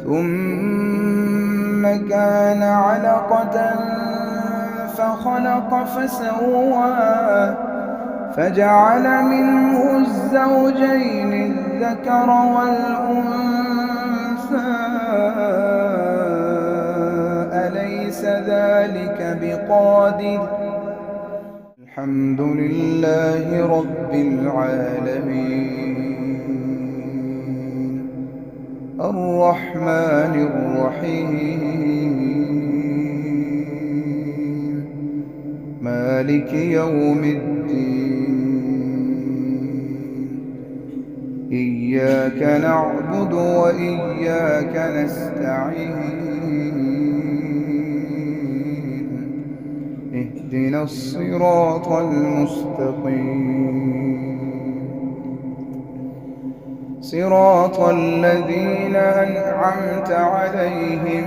ثم كان علقة فخلق فسوى فجعل منه الزوجين الذكر والأنثى أليس ذلك بقادر. الحمد لله رب العالمين الرحمن الرحيم مالك يوم الدين إياك نعبد وإياك نستعين اهدنا الصراط المستقيم صراط الذين أنعمت عليهم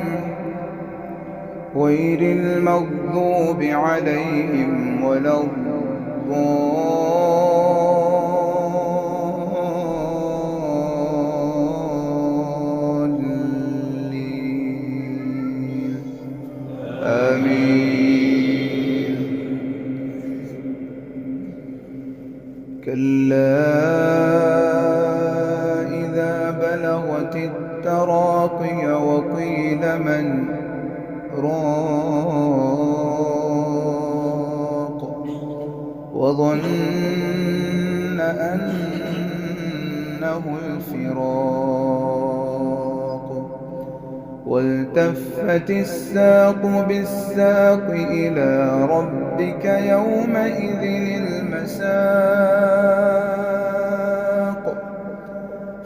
غير المغضوب عليهم ولا الضالين آمين. كلا إذا بلغت التراقي وقيل من راق وظن أنه الفراق والتفت الساق بالساق إلى ربك يومئذ المساق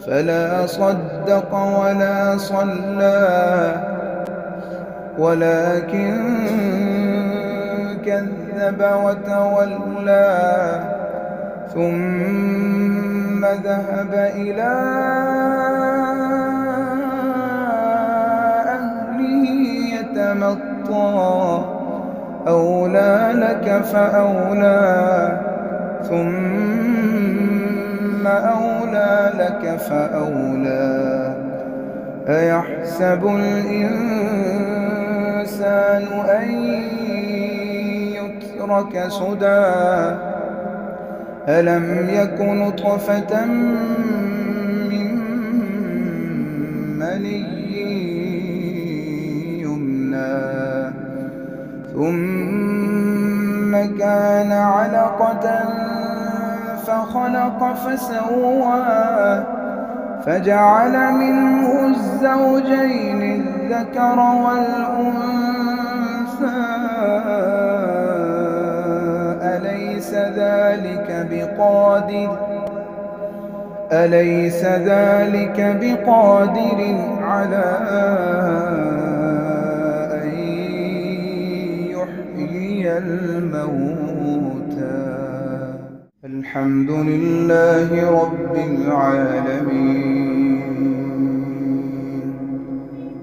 فلا صدق ولا صلى ولكن كذب وتولى ثم ذهب إلى أهله يتمطى أولى لك فأولى ثم أولى لك فأولى أيحسب الإنسان أن يترك سدى ألم يك نطفة من مني يمنى ثم كان علقة فخلق فسوى فجعل منه الزوجين الذكر والأنثى أليس ذلك بقادر على أن يحيي الموتى. الحمد لله رب العالمين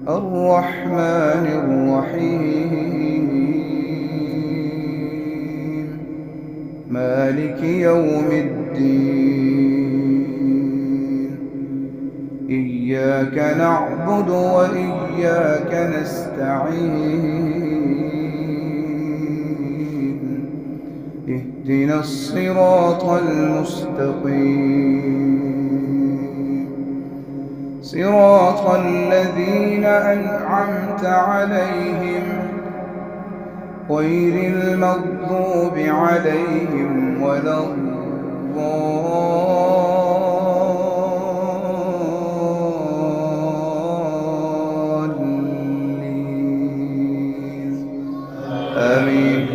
الرحمن الرحيم مالك يوم الدين إياك نعبد وإياك نستعين اهدنا الصراط المستقيم صراط الذين أنعمت عليهم غير المغضوب عليهم ولا الضالين آمين.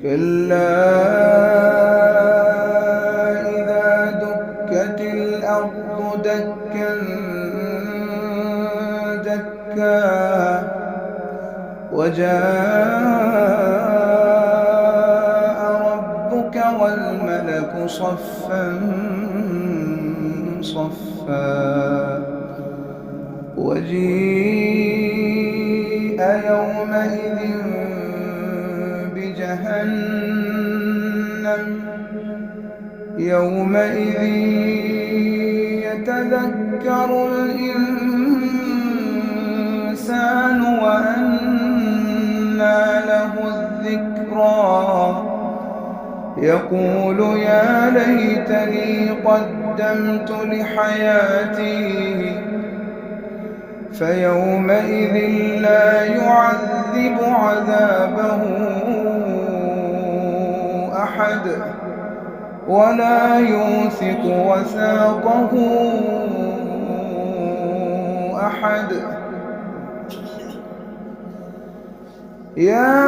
كلا إذا دكت الأرض دكا دكا وجاء ربك والملك صفا صفا وجيء يومئذ بجهنم يومئذ يتذكر الإنسان وأنى له الذكرى يقول يا ليتني قدمت لحياتي فيومئذ لا يعذب عذابه أحد ولا يوثق وثاقه أحد. يا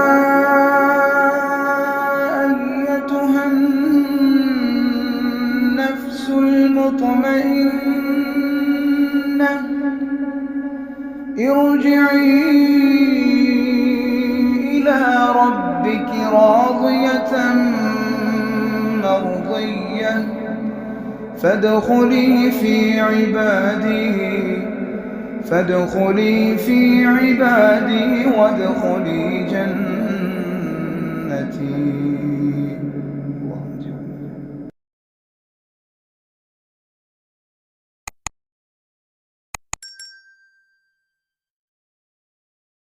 أيتها النفس المطمئنة ارجعي إلى ربك راضية مرضية فادخلي في عبادي وادخلي جنتي.